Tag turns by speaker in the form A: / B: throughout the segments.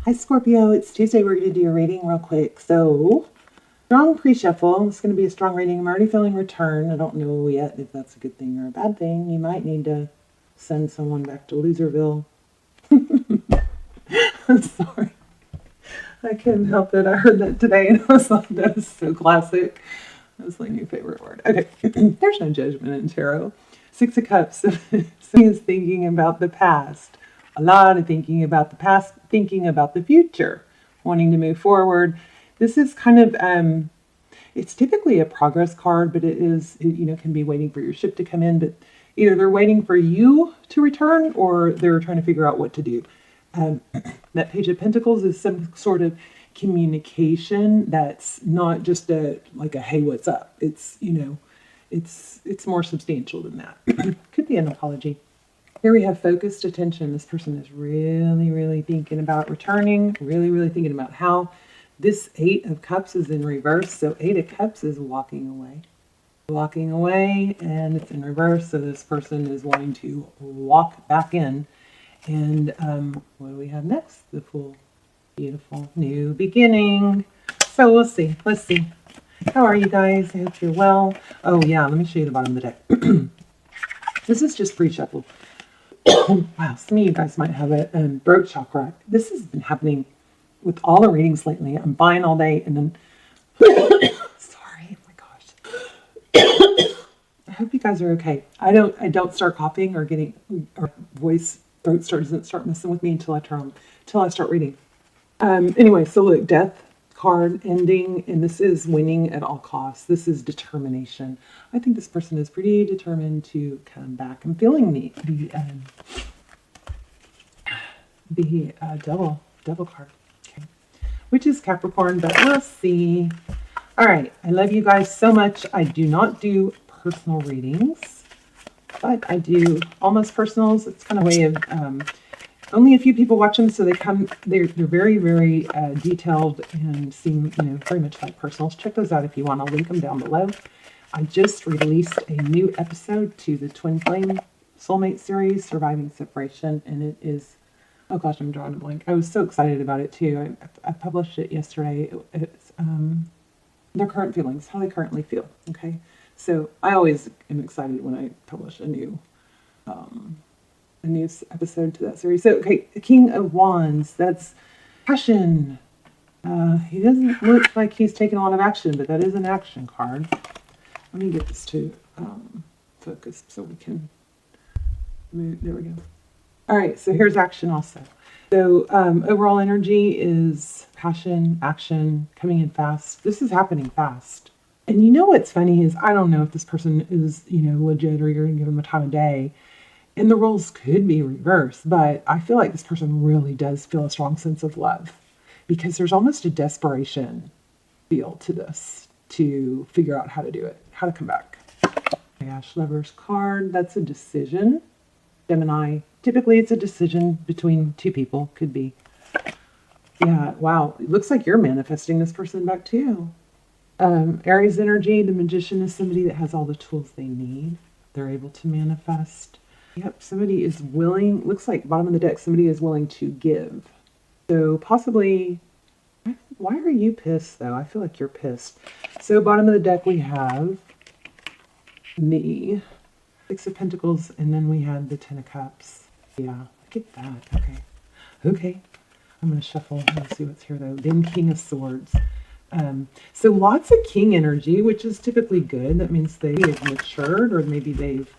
A: Hi Scorpio, it's Tuesday. We're going to do a reading real quick. So, strong pre-shuffle. It's going to be a strong reading. I'm already feeling return. I don't know yet if that's a good thing or a bad thing. You might need to send someone back to Loserville. I'm sorry. I couldn't help it. I heard that today and I was like, that is so classic. That's my new favorite word. Okay, there's no judgment in tarot. Six of Cups. So he's thinking about the past. A lot of thinking about the past, thinking about the future, wanting to move forward. This is kind of, it's typically a progress card, but it can be waiting for your ship to come in, but either they're waiting for you to return or they're trying to figure out what to do. That Page of Pentacles is some sort of communication that's not just a hey, what's up? It's more substantial than that. Could be an apology. Here we have focused attention. This person is really, really thinking about returning, really, really thinking about how. This Eight of Cups is in reverse, so Eight of Cups is walking away. Walking away, and it's in reverse, so this person is wanting to walk back in. And what do we have next? The Fool. Beautiful new beginning. So we'll see. Let's see. How are you guys? I hope you're well. Oh yeah, let me show you the bottom of the deck. This is just pre-shuffle. Wow, some of you guys might have a throat chakra. This has been happening with all the readings lately. I'm buying all day and then sorry, oh my gosh. I hope you guys are okay. I don't start coughing or getting or throat doesn't start messing with me until I start reading. Anyway, so look, Death card ending, and this is winning at all costs. This is determination. I think this person is pretty determined to come back. I'm feeling the devil card, okay, which is Capricorn, but we'll see. All right, I love you guys so much. I do not do personal readings, but I do almost personals. It's kind of a way of only a few people watch them, so they're very, very detailed and seem, very much like personals. Check those out if you want. I'll link them down below. I just released a new episode to the Twin Flame Soulmate series, Surviving Separation, and it is, oh gosh, I'm drawing a blank. I was so excited about it too. I published it yesterday. It's their current feelings, how they currently feel. Okay, so I always am excited when I publish a new episode to that series. So, okay, King of Wands, that's passion. He doesn't look like he's taking a lot of action, but that is an action card. Let me get this to focus so we can move. There we go. All right, so here's action also. So overall energy is passion, action, coming in fast. This is happening fast. And you know what's funny is I don't know if this person is, legit or you're going to give them a time of day. And the roles could be reversed, but I feel like this person really does feel a strong sense of love because there's almost a desperation feel to this to figure out how to do it, how to come back. Ash Lover's card, that's a decision. Gemini, typically it's a decision between two people, could be. Yeah, wow, it looks like you're manifesting this person back too. Aries energy, the Magician is somebody that has all the tools they need. They're able to manifest. Yep, somebody is willing, looks like bottom of the deck, somebody is willing to give. So possibly, why are you pissed though? I feel like you're pissed. So bottom of the deck we have the Six of Pentacles, and then we had the Ten of Cups. Yeah, look at that. Okay. I'm going to shuffle and see what's here though. Then King of Swords. So lots of King energy, which is typically good. That means they have matured, or maybe they've,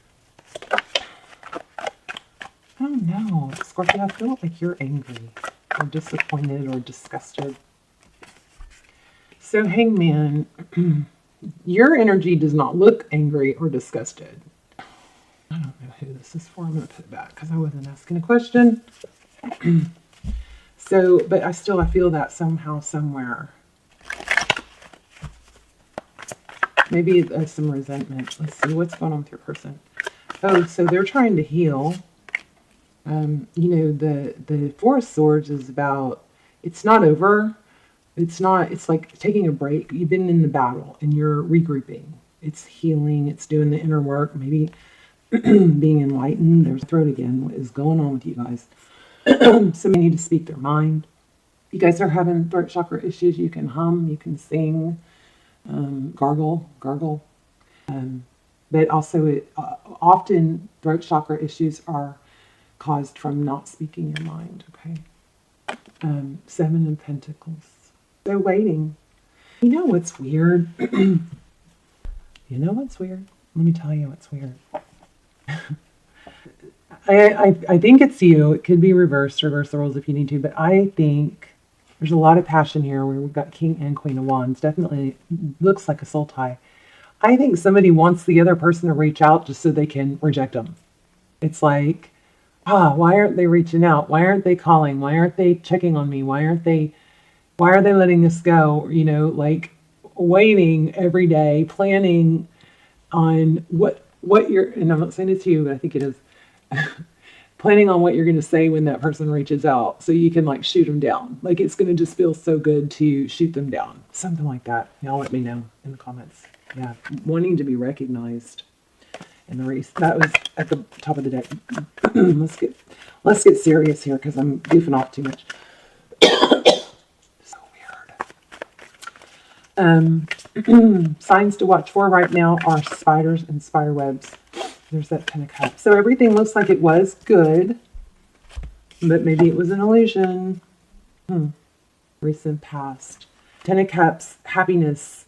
A: I don't know, Scorpio, I feel like you're angry or disappointed or disgusted. So Hangman, your energy does not look angry or disgusted. I don't know who this is for. I'm going to put it back because I wasn't asking a question. So, but I feel that somehow, somewhere. Maybe some resentment. Let's see what's going on with your person. Oh, so they're trying to heal. The Four of Swords is about, it's not over. It's like taking a break. You've been in the battle and you're regrouping. It's healing. It's doing the inner work. Maybe being enlightened. There's throat again. What is going on with you guys? Somebody need to speak their mind. you guys are having throat chakra issues, you can hum, you can sing, gargle. But also, often throat chakra issues are caused from not speaking your mind, okay? Seven of Pentacles. They're waiting. You know what's weird? You know what's weird? Let me tell you what's weird. I think it's you. It could be reversed, reverse the roles if you need to, but I think there's a lot of passion here where we've got King and Queen of Wands. Definitely looks like a soul tie. I think somebody wants the other person to reach out just so they can reject them. It's like, why aren't they reaching out? Why aren't they calling? Why aren't they checking on me? Why are they letting this go? You know, like waiting every day, planning on what you're, and I'm not saying it to you, but I think it is, planning on what you're going to say when that person reaches out so you can like shoot them down. Like it's going to just feel so good to shoot them down. Something like that. Y'all let me know in the comments. Yeah, wanting to be recognized. And the race, that was at the top of the deck. let's get serious here because I'm goofing off too much. So weird. Signs to watch for right now are spiders and spider webs. There's that 10 of Cups. So everything looks like it was good, but maybe it was an illusion. Recent past. 10 of Cups, happiness,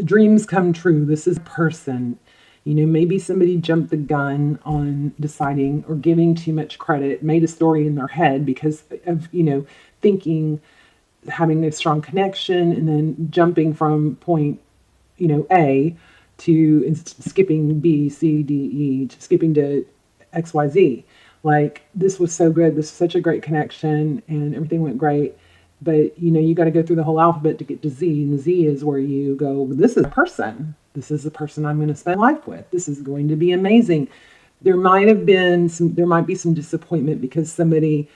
A: dreams come true. This is a person. You know, maybe somebody jumped the gun on deciding or giving too much credit, made a story in their head because of, you know, thinking, having a strong connection, and then jumping from point, you know, A to skipping B, C, D, E, skipping to X, Y, Z. Like, this was so good. This was such a great connection and everything went great. But, you know, you got to go through the whole alphabet to get to Z. And Z is where you go, this is a person. This is the person I'm going to spend life with. This is going to be amazing. There might be some disappointment because somebody,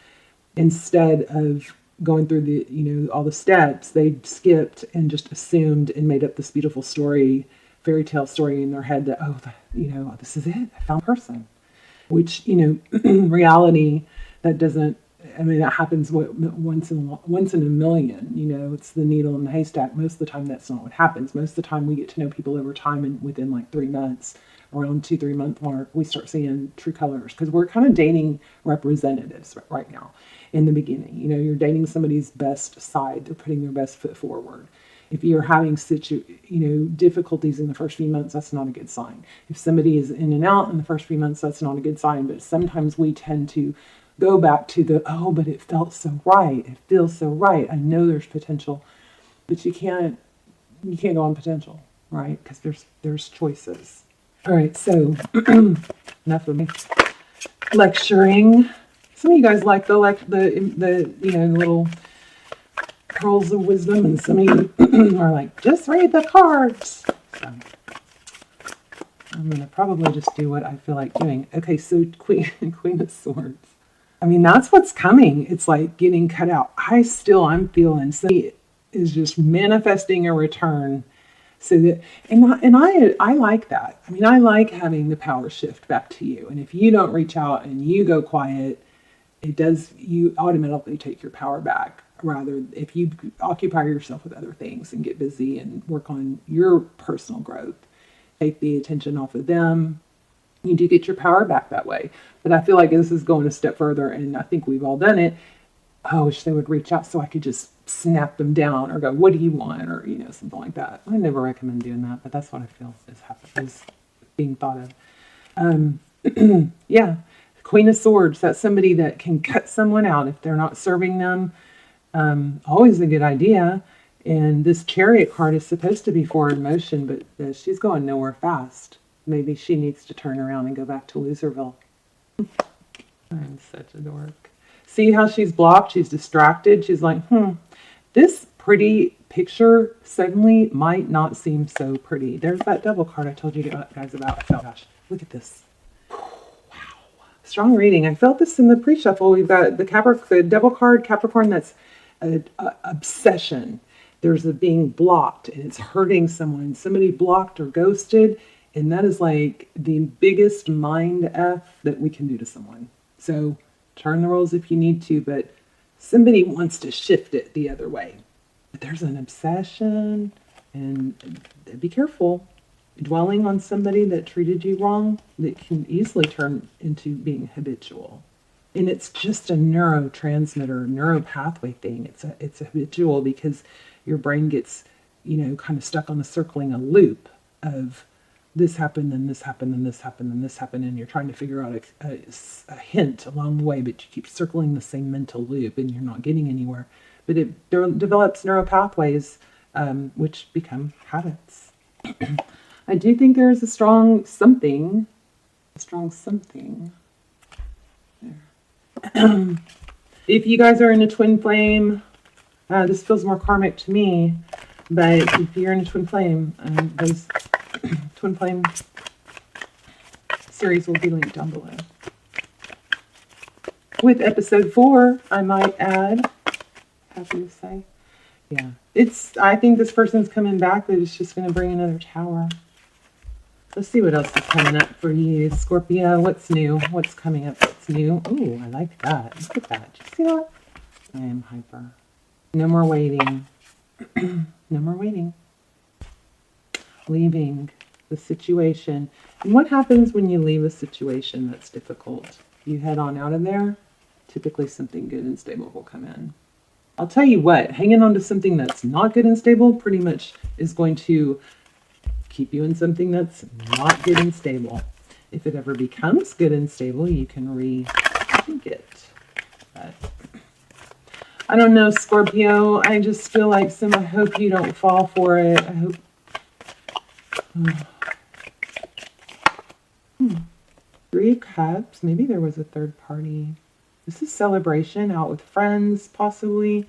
A: instead of going through the, you know, all the steps, they skipped and just assumed and made up this beautiful story, fairy tale story in their head that, you know, this is it. I found a person. Which, you know, reality, that doesn't, I mean, that happens once in a million. You know, it's the needle in the haystack. Most of the time, that's not what happens. Most of the time, we get to know people over time, and within like 3 months, around 2-3 month mark, we start seeing true colors because we're kind of dating representatives right now. In the beginning, you know, you're dating somebody's best side. They're putting their best foot forward. If you're having difficulties in the first few months, that's not a good sign. If somebody is in and out in the first few months, that's not a good sign. But sometimes we tend to go back to but it felt so right. It feels so right. I know there's potential, but you can't go on potential, right? Because there's choices. All right, so enough of me lecturing. Some of you guys like the you know, little pearls of wisdom, and some of you are like, just read the cards. So I'm gonna probably just do what I feel like doing. Okay, so Queen of Swords. I mean, that's what's coming. It's like getting cut out. I'm feeling somebody is just manifesting a return. So that, and I like that. I mean, I like having the power shift back to you. And if you don't reach out and you go quiet, you automatically take your power back. Rather, if you occupy yourself with other things and get busy and work on your personal growth, take the attention off of them, you do get your power back that way. But I feel like this is going a step further, and I think we've all done it. I wish they would reach out so I could just snap them down or go, what do you want? Or, you know, something like that. I never recommend doing that, but that's what I feel is being thought of. Yeah. Queen of Swords. That's somebody that can cut someone out if they're not serving them. Always a good idea. And this Chariot card is supposed to be forward motion, but she's going nowhere fast. Maybe she needs to turn around and go back to Loserville. I'm such a dork. See how she's blocked? She's distracted. She's like, this pretty picture suddenly might not seem so pretty. There's that double card I told you guys about. Oh gosh, look at this. Wow. Strong reading. I felt this in the pre-shuffle. We've got the double card, Capricorn, that's an obsession. There's a being blocked and it's hurting someone. Somebody blocked or ghosted. And that is like the biggest mind F that we can do to someone. So turn the roles if you need to, but somebody wants to shift it the other way. But there's an obsession, and be careful. Dwelling on somebody that treated you wrong, that can easily turn into being habitual. And it's just a neurotransmitter, neuropathway thing. It's a habitual because your brain gets, kind of stuck on the circling a loop of this happened, and this happened, and this happened, and this happened, and you're trying to figure out a hint along the way, but you keep circling the same mental loop, and you're not getting anywhere. But it develops neuropathways, which become habits. I do think there is a strong something. There. If you guys are in a twin flame, this feels more karmic to me, but if you're in a twin flame, those twin flame series will be linked down below. With episode 4, I might add, happy to say, yeah, I think this person's coming back, but it's just going to bring another tower. Let's see what else is coming up for you, Scorpio. What's new? What's coming up that's new? Ooh, I like that. Look at that. Did you see that? I am hyper. No more waiting. No more waiting. Leaving the situation. And what happens when you leave a situation that's difficult? You head on out of there. Typically something good and stable will come in. I'll tell you what, hanging on to something that's not good and stable pretty much is going to keep you in something that's not good and stable. If it ever becomes good and stable, you can rethink it. But I don't know, Scorpio. I just feel like I hope you don't fall for it. I hope. Three of Cups. Maybe there was a third party. This is celebration, out with friends, possibly.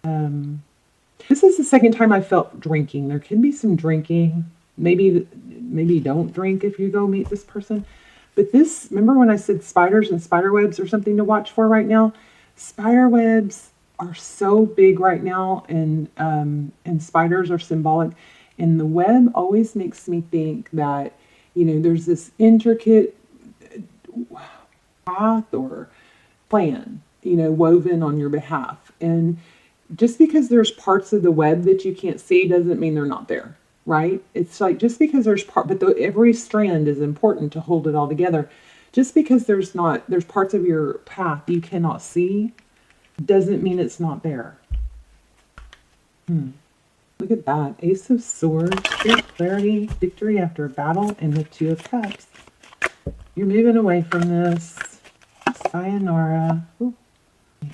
A: This is the second time I felt drinking. There can be some drinking. Maybe don't drink if you go meet this person. But this, remember when I said spiders and spider webs are something to watch for right now? Spider webs are so big right now, and spiders are symbolic. And the web always makes me think that, there's this intricate path or plan, woven on your behalf. And just because there's parts of the web that you can't see doesn't mean they're not there, right? It's like just because there's every strand is important to hold it all together. Just because there's parts of your path you cannot see doesn't mean it's not there. Look at that. Ace of Swords, clarity, victory after a battle, and the Two of Cups. You're moving away from this. Sayonara. Ooh.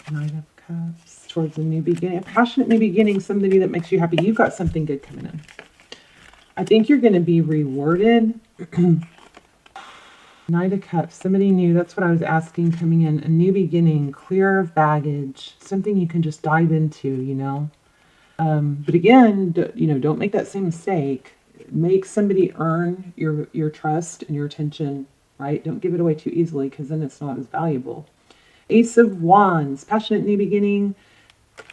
A: Knight of Cups. Towards a new beginning. A passionate new beginning. Somebody that makes you happy. You've got something good coming in. I think you're going to be rewarded. Knight of Cups. Somebody new. That's what I was asking coming in. A new beginning. Clear of baggage. Something you can just dive into, But again, don't make that same mistake. Make somebody earn your trust and your attention, right? Don't give it away too easily, because then it's not as valuable. Ace of Wands, passionate new beginning,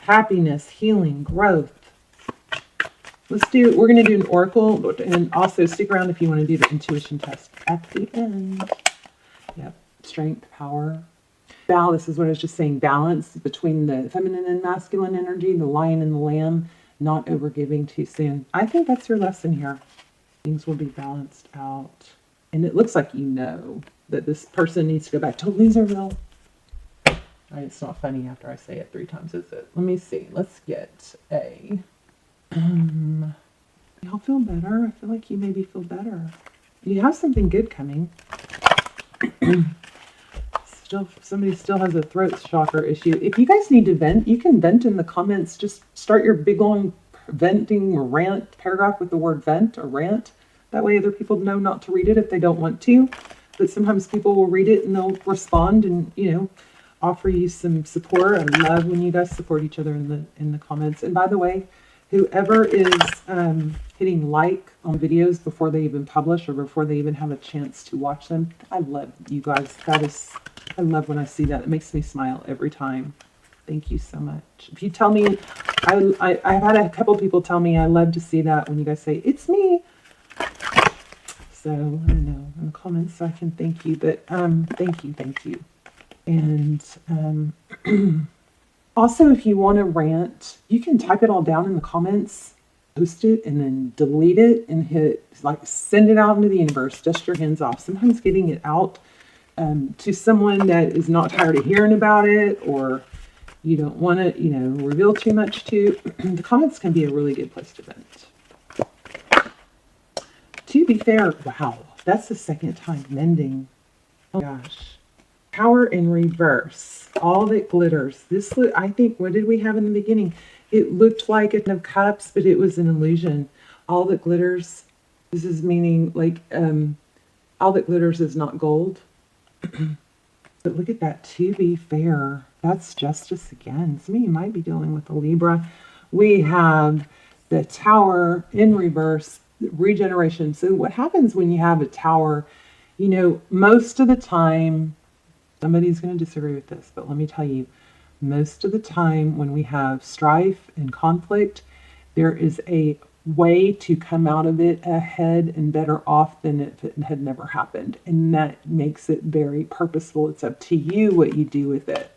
A: happiness, healing, growth. We're going to do an oracle, and also stick around if you want to do the intuition test at the end. Yep, strength, power. This is what I was just saying, balance between the feminine and masculine energy, the lion and the lamb, not overgiving too soon. I think that's your lesson here. Things will be balanced out. And it looks like that this person needs to go back to Loserville. It's not funny after I say it 3 times, is it? Let me see. Let's get a... y'all feel better? I feel like you maybe feel better. You have something good coming. Somebody still has a throat chakra issue. If you guys need to vent, you can vent in the comments. Just start your big long venting or rant paragraph with the word vent or rant. That way other people know not to read it if they don't want to. But sometimes people will read it and they'll respond and, offer you some support. I love when you guys support each other in the comments. And by the way, whoever is hitting like on videos before they even publish or before they even have a chance to watch them, I love you guys. I love when I see that. It makes me smile every time. Thank you so much. If you tell me, I've had a couple people tell me I love to see that when you guys say, it's me. So, I don't know, in the comments so I can thank you. But thank you. And Also, if you want to rant, you can type it all down in the comments, post it, and then delete it and hit, like, send it out into the universe, dust your hands off. Sometimes getting it out to someone that is not tired of hearing about it, or you don't want to, reveal too much to, the comments can be a really good place to vent. To be fair, wow, that's the second time mending. Oh gosh. Power in reverse. All that glitters. This, I think, what did we have in the beginning? It looked like a 10 of cups, but it was an illusion. All that glitters. This is meaning, like, all that glitters is not gold. But look at that. To be fair, that's justice again. Some of you might be dealing with a Libra. We have the Tower in reverse, regeneration. So what happens when you have a Tower, most of the time, somebody's going to disagree with this, but let me tell you, most of the time when we have strife and conflict, there is a way to come out of it ahead and better off than if it had never happened. And that makes it very purposeful. It's up to you what you do with it.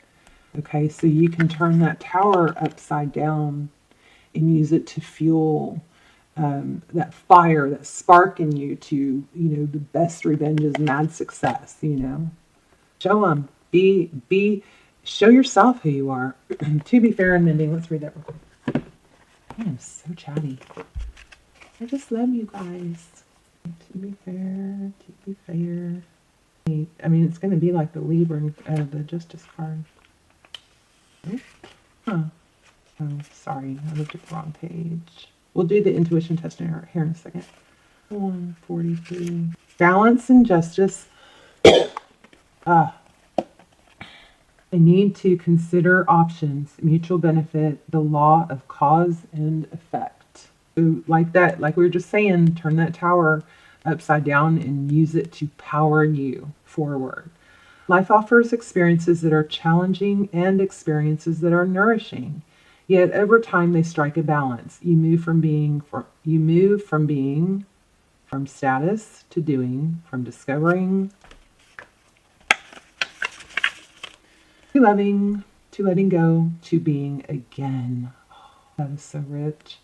A: Okay, so you can turn that Tower upside down and use it to fuel that fire, that spark in you to, the best revenge is mad success, Show them. Show yourself who you are. To be fair and mending. Let's read that real quick. I am so chatty. I just love you guys. To be fair. I mean, it's going to be like the Libra and the Justice card. Oh, sorry. I looked at the wrong page. We'll do the intuition test here in a second. 143. Balance and justice. I need to consider options, mutual benefit, the law of cause and effect. So like that, like we were just saying, turn that Tower upside down and use it to power you forward. Life offers experiences that are challenging and experiences that are nourishing. Yet over time they strike a balance. You move from status to doing, from discovering to loving, to letting go, to being again. Oh, that is so rich.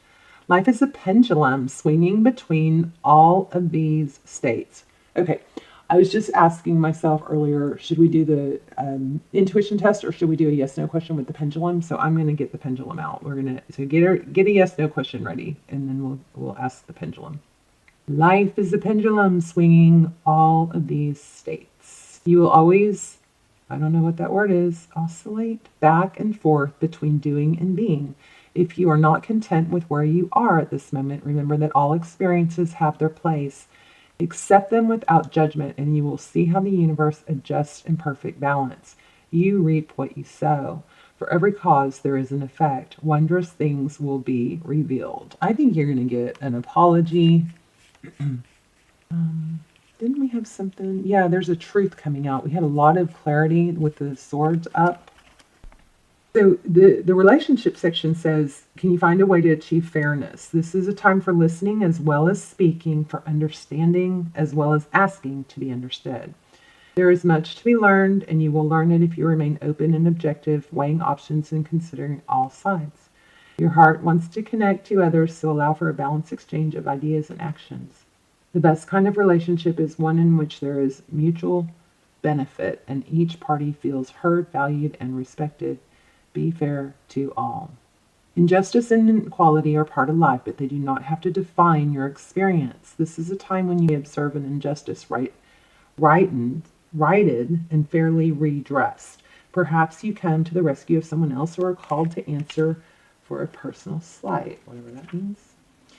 A: Life is a pendulum swinging between all of these states. Okay, I was just asking myself earlier, should we do the intuition test or should we do a yes/no question with the pendulum? So I'm going to get the pendulum out. We're going to get a yes/no question ready, and then we'll ask the pendulum. Life is a pendulum swinging all of these states. You will always, I don't know what that word is, oscillate back and forth between doing and being. If you are not content with where you are at this moment, remember that all experiences have their place. Accept them without judgment, and you will see how the universe adjusts in perfect balance. You reap what you sow. For every cause, there is an effect. Wondrous things will be revealed. I think you're going to get an apology. Didn't we have something? Yeah, there's a truth coming out. We had a lot of clarity with the swords up. So the relationship section says, can you find a way to achieve fairness? This is a time for listening as well as speaking, for understanding as well as asking to be understood. There is much to be learned, and you will learn it if you remain open and objective, weighing options and considering all sides. Your heart wants to connect to others, so allow for a balanced exchange of ideas and actions. The best kind of relationship is one in which there is mutual benefit and each party feels heard, valued, and respected. Be fair to all. Injustice and inequality are part of life, but they do not have to define your experience. This is a time when you observe an injustice righted and fairly redressed. Perhaps you come to the rescue of someone else or are called to answer for a personal slight, whatever that means.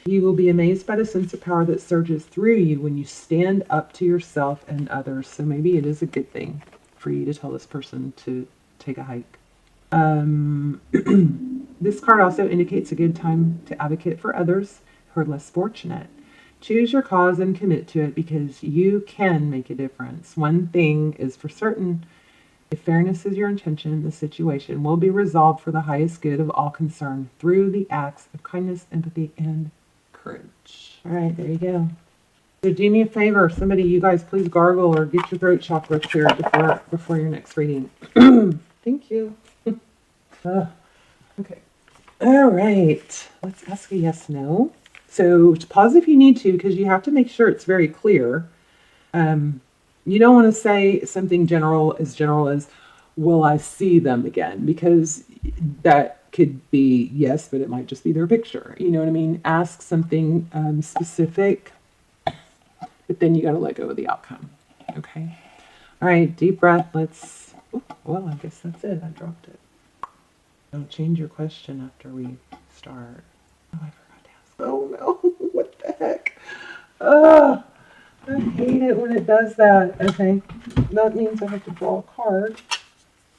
A: You will be amazed by the sense of power that surges through you when you stand up to yourself and others. So maybe it is a good thing for you to tell this person to take a hike. This card also indicates a good time to advocate for others who are less fortunate. Choose your cause and commit to it because you can make a difference. One thing is for certain: if fairness is your intention, the situation will be resolved for the highest good of all concerned through the acts of kindness, empathy, and courage. All right, there you go. So do me a favor, somebody, you guys, please gargle or get your throat chakra cleared before your next reading. Thank you. Okay. All right. Let's ask a yes, no. So pause if you need to, because you have to make sure it's very clear. You don't want to say something general as, will I see them again? Because that could be yes, but it might just be their picture. You know what I mean? Ask something specific, but then you got to let go of the outcome. Okay. All right. Deep breath. Let's, well, I guess that's it. I dropped it. Don't change your question after we start. Oh, I forgot to ask. Oh no. What the heck? Oh, I hate it when it does that. Okay. That means I have to draw a card.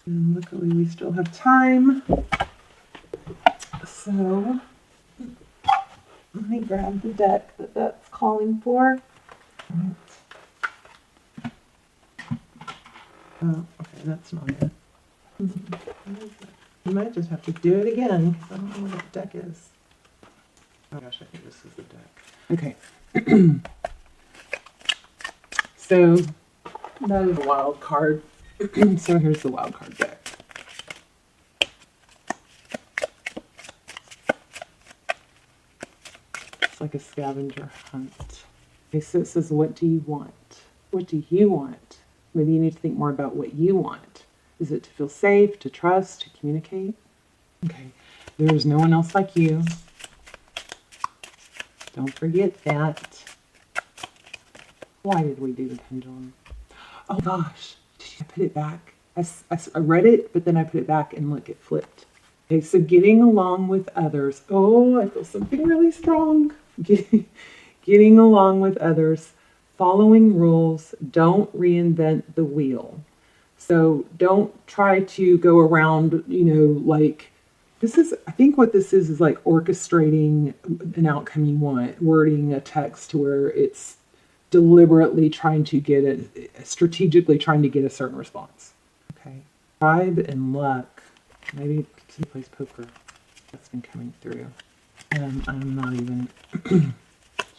A: And luckily we still have time. So let me grab the deck that's calling for. Oh, okay, that's not it. You might just have to do it again because I don't know what the deck is. Oh gosh, I think this is the deck. Okay. So that is a wild card. So here's the wild card deck. It's like a scavenger hunt. Okay, so it says, what do you want? What do you want? Maybe you need to think more about what you want. Is it to feel safe, to trust, to communicate? Okay, there's no one else like you. Don't forget that. Why did we do the pendulum? Oh gosh, did you put it back? I read it, but then I put it back and look, it flipped. Okay, so getting along with others. Oh, I feel something really strong. Getting along with others, following rules, don't reinvent the wheel. So don't try to go around, like, this is, I think what this is like orchestrating an outcome you want, wording a text to where it's deliberately trying to get strategically trying to get a certain response. Okay. Tribe and luck. Maybe he plays poker. That's been coming through. I'm not even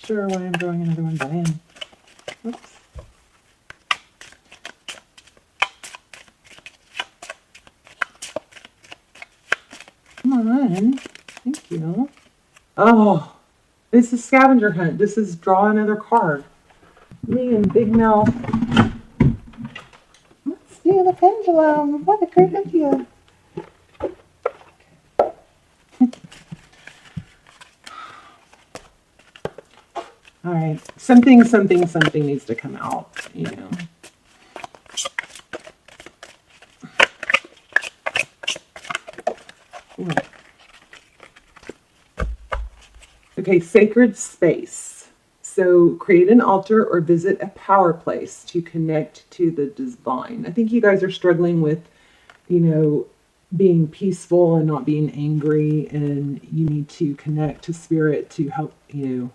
A: sure why I'm drawing another one, but I am. Whoops. Come on. Thank you. Oh, it's a scavenger hunt. This is draw another card. Me and Big Mel. Let's do the pendulum. What a great idea. All right. Something needs to come out, Ooh. Okay, sacred space. So create an altar or visit a power place to connect to the divine. I think you guys are struggling with, being peaceful and not being angry, and you need to connect to spirit to help you,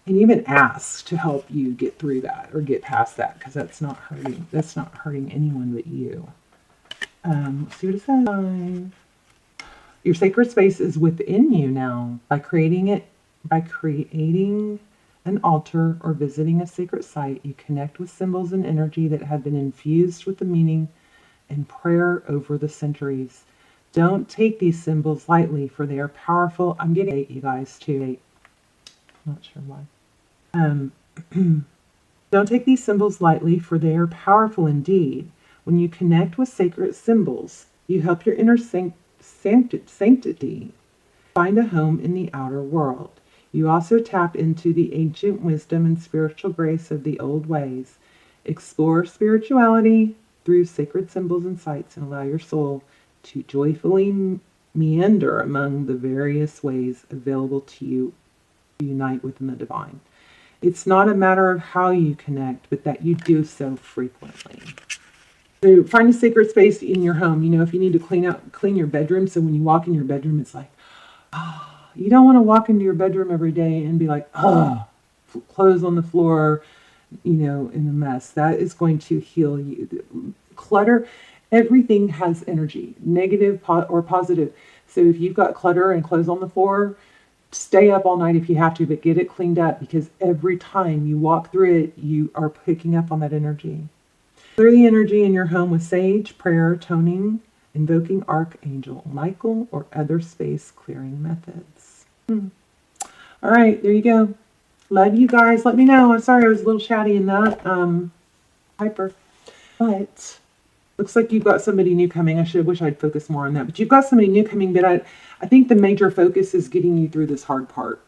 A: and even ask to help you get through that or get past that, because that's not hurting anyone but you. Let's see what it says. Your sacred space is within you now. By creating an altar or visiting a sacred site, you connect with symbols and energy that have been infused with the meaning and prayer over the centuries. Don't take these symbols lightly, for they are powerful. I'm getting 8, you guys, too. 8. I'm not sure why. Don't take these symbols lightly, for they are powerful indeed. When you connect with sacred symbols, you help your inner sanctity find a home in the outer world. You also tap into the ancient wisdom and spiritual grace of the old ways. Explore spirituality through sacred symbols and sites, and allow your soul to joyfully meander among the various ways available to you to unite within the divine. It's not a matter of how you connect, but that you do so frequently. So find a sacred space in your home. If you need to clean your bedroom, so when you walk in your bedroom, it's like, you don't want to walk into your bedroom every day and be like, clothes on the floor, in a mess. That is going to heal you. Clutter, everything has energy, negative or positive. So if you've got clutter and clothes on the floor, stay up all night if you have to, but get it cleaned up, because every time you walk through it, you are picking up on that energy. Clear the energy in your home with sage, prayer, toning, invoking Archangel Michael or other space clearing methods. All right, there you go. Love you guys. Let me know. I'm sorry I was a little chatty in that. Hyper. But looks like you've got somebody new coming. I wish I'd focus more on that. But you've got somebody new coming, but I think the major focus is getting you through this hard part.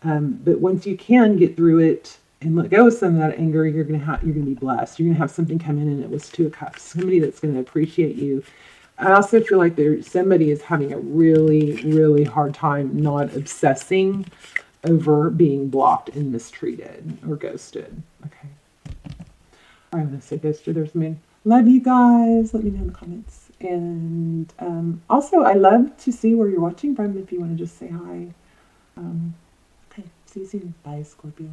A: But once you can get through it and let go of some of that anger, you're gonna be blessed. You're gonna have something come in, and it was Two of Cups. Somebody that's gonna appreciate you. I also feel like somebody is having a really, really hard time not obsessing over being blocked and mistreated or ghosted. Okay. All right, I'm gonna say ghosted. There's me. Love you guys. Let me know in the comments. And also, I love to see where you're watching from if you want to just say hi. Okay, see you soon. Bye, Scorpio.